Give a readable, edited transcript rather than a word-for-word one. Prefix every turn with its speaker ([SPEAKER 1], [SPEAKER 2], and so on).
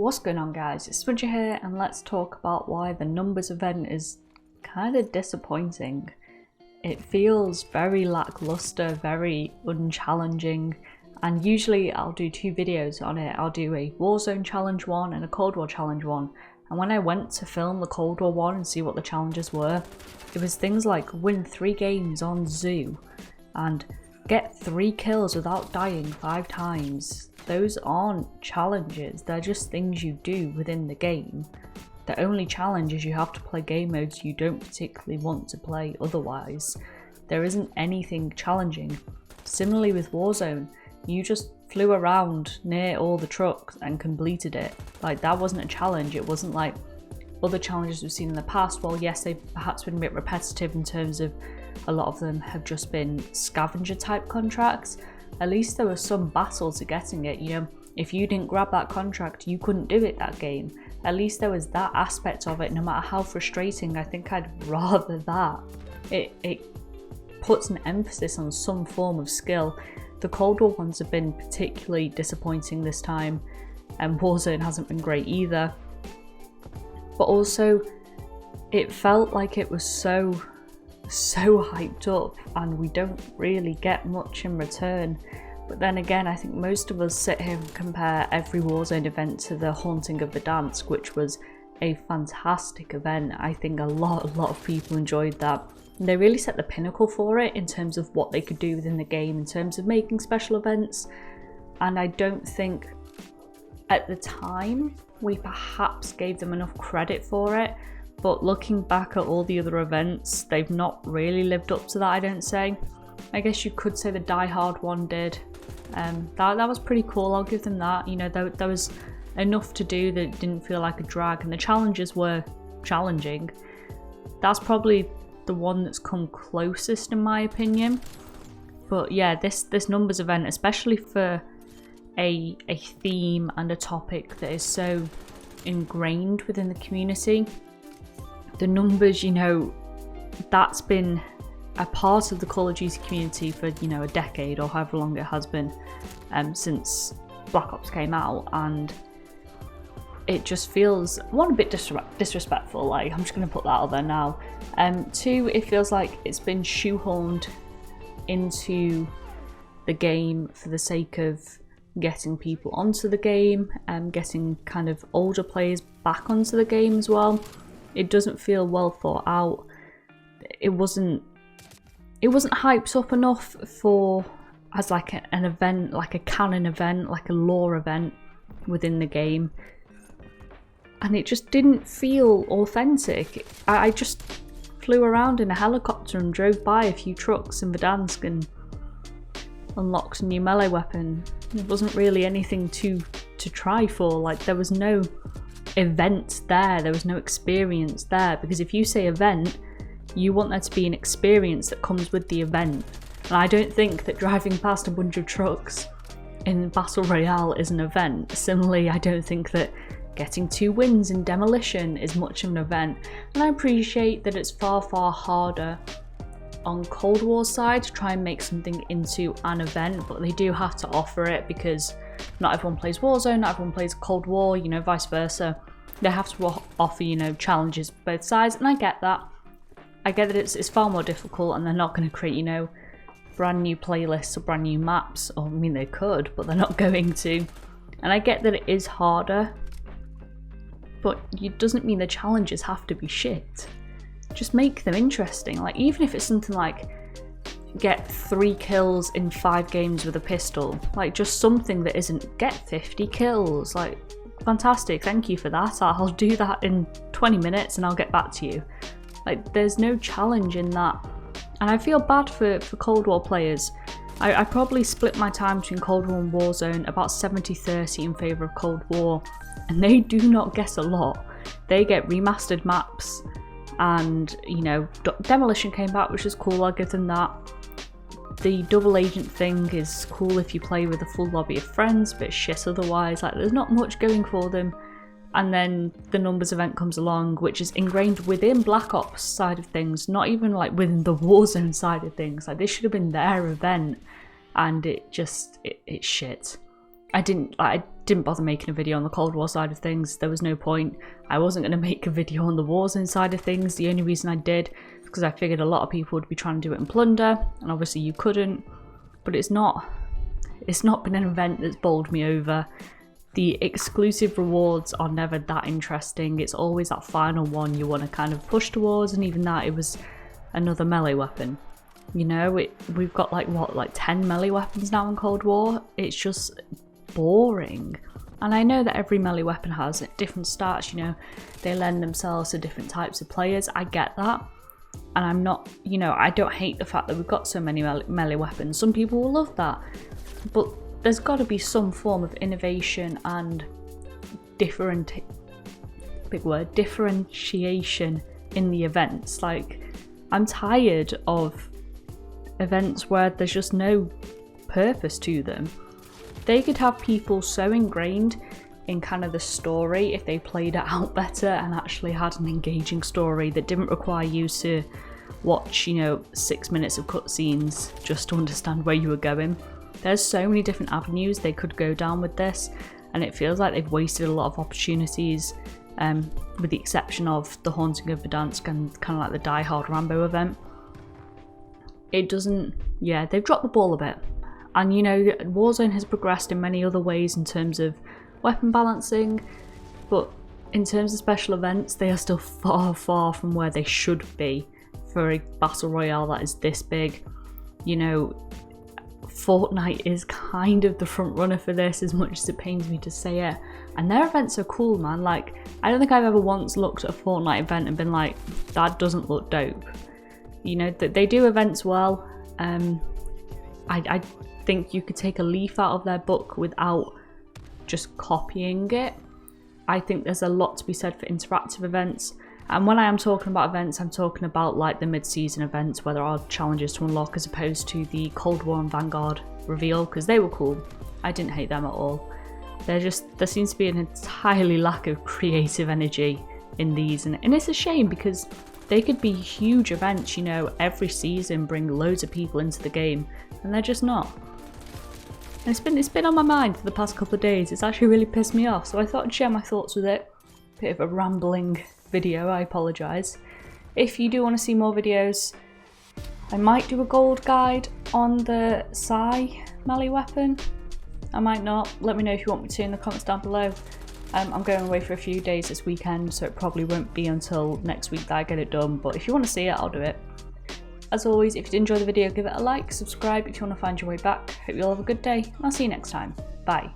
[SPEAKER 1] What's going on, guys? It's Swidger here, and let's talk about why the numbers event is kind of disappointing. It feels very lackluster, very unchallenging, and usually I'll do two videos on it. I'll do a Warzone challenge one and a Cold War challenge one. And when I went to film the Cold War one and see what the challenges were, it was things like win 3 games on Zoo and get 3 kills without dying 5 times. Those aren't challenges, they're just things you do within the game. The only challenge is you have to play game modes you don't particularly want to play otherwise. There isn't anything challenging. Similarly with Warzone, you just flew around near all the trucks and completed it. Like, that wasn't a challenge. It wasn't like other challenges we've seen in the past. Well, yes, they've perhaps been a bit repetitive in terms of a lot of them have just been scavenger type contracts. At least there was some battle to getting it, you know. If you didn't grab that contract, you couldn't do it that game. At least there was that aspect of it, no matter how frustrating. I think I'd rather that. It puts an emphasis on some form of skill. The Cold War ones have been particularly disappointing this time, and Warzone hasn't been great either. But also, it felt like it was so hyped up and we don't really get much in return. But then again, I think most of us sit here and compare every Warzone event to the Haunting of Verdansk, which was a fantastic event. I think a lot of people enjoyed that. And they really set the pinnacle for it in terms of what they could do within the game, in terms of making special events. And I don't think at the time we perhaps gave them enough credit for it. But looking back at all the other events, they've not really lived up to that, I don't say. I guess you could say the Die Hard one did. That was pretty cool, I'll give them that. You know, there was enough to do that it didn't feel like a drag, and the challenges were challenging. That's probably the one that's come closest in my opinion. But yeah, this numbers event, especially for a theme and a topic that is so ingrained within the community. The numbers, you know, that's been a part of the Call of Duty community for, you know, a decade or however long it has been, since Black Ops came out, and it just feels, one, a bit disrespectful, like, I'm just going to put that out there now. 2, it feels like it's been shoehorned into the game for the sake of getting people onto the game and getting kind of older players back onto the game as well. It doesn't feel well thought out. It wasn't hyped up enough for as like an event, like a canon event, like a lore event within the game. And it just didn't feel authentic. I just flew around in a helicopter and drove by a few trucks in Verdansk and unlocked a new melee weapon. It wasn't really anything to try for. Like, there was no event there was no experience there, because if you say event, you want there to be an experience that comes with the event. And I don't think that driving past a bunch of trucks in Battle Royale is an event. Similarly, I don't think that getting 2 wins in Demolition is much of an event. And I appreciate that it's far harder on Cold War's side to try and make something into an event, but they do have to offer it because not everyone plays Warzone, not everyone plays Cold War, you know, vice versa. They have to offer, you know, challenges both sides, and I get that. I get that it's far more difficult, and they're not going to create, you know, brand new playlists or brand new maps. Or, I mean, they could, but they're not going to. And I get that it is harder, but it doesn't mean the challenges have to be shit. Just make them interesting. Like, even if it's something like get 3 kills in 5 games with a pistol, like, just something that isn't get 50 kills. Like, fantastic, thank you for that. I'll do that in 20 minutes and I'll get back to you. Like, there's no challenge in that. And I feel bad for Cold War players. I probably split my time between Cold War and Warzone about 70-30 in favour of Cold War, and they do not get a lot. They get remastered maps, and, you know, Demolition came back, which is cool, I'll give them that. The double agent thing is cool if you play with a full lobby of friends, but shit otherwise. Like, there's not much going for them. And then the numbers event comes along, which is ingrained within Black Ops side of things, not even like within the Warzone side of things. Like, this should have been their event, and it's shit. I didn't bother making a video on the Cold War side of things. There was no point. I wasn't going to make a video on the Warzone side of things. The only reason I did is because I figured a lot of people would be trying to do it in Plunder, and obviously you couldn't. But it's not been an event that's bowled me over. The exclusive rewards are never that interesting. It's always that final one you want to kind of push towards, and even that, it was another melee weapon. You know, we've got like 10 melee weapons now in Cold War. It's just boring. And I know that every melee weapon has different stats, you know, they lend themselves to different types of players. I get that. And I'm not, you know, I don't hate the fact that we've got so many melee weapons. Some people will love that. But there's got to be some form of innovation and differentiation in the events. Like, I'm tired of events where there's just no purpose to them. They could have people so ingrained in kind of the story if they played it out better and actually had an engaging story that didn't require you to watch, you know, 6 minutes of cutscenes just to understand where you were going. There's so many different avenues they could go down with this, and it feels like they've wasted a lot of opportunities, with the exception of the Haunting of Verdansk and kind of like the Die Hard Rambo event. It doesn't, yeah, they've dropped the ball a bit. And you know, Warzone has progressed in many other ways in terms of weapon balancing, but in terms of special events, they are still far, far from where they should be for a battle royale that is this big. You know, Fortnite is kind of the front runner for this, as much as it pains me to say it. And their events are cool, man. Like, I don't think I've ever once looked at a Fortnite event and been like, that doesn't look dope. You know, they do events well. I think you could take a leaf out of their book without just copying it. I think there's a lot to be said for interactive events. And when I am talking about events, I'm talking about like the mid-season events where there are challenges to unlock, as opposed to the Cold War and Vanguard reveal, because they were cool. I didn't hate them at all. There seems to be an entirely lack of creative energy in these, and it's a shame because they could be huge events, you know, every season, bring loads of people into the game, and they're just not. And it's been on my mind for the past couple of days. It's actually really pissed me off, so I thought I'd share my thoughts with it. Bit of a rambling video, I apologise. If you do want to see more videos, I might do a gold guide on the Psy melee weapon. I might not. Let me know if you want me to in the comments down below. I'm going away for a few days this weekend, so it probably won't be until next week that I get it done, but if you want to see it, I'll do it. As always, if you did enjoy the video, give it a like, subscribe if you want to find your way back. Hope you all have a good day, and I'll see you next time. Bye.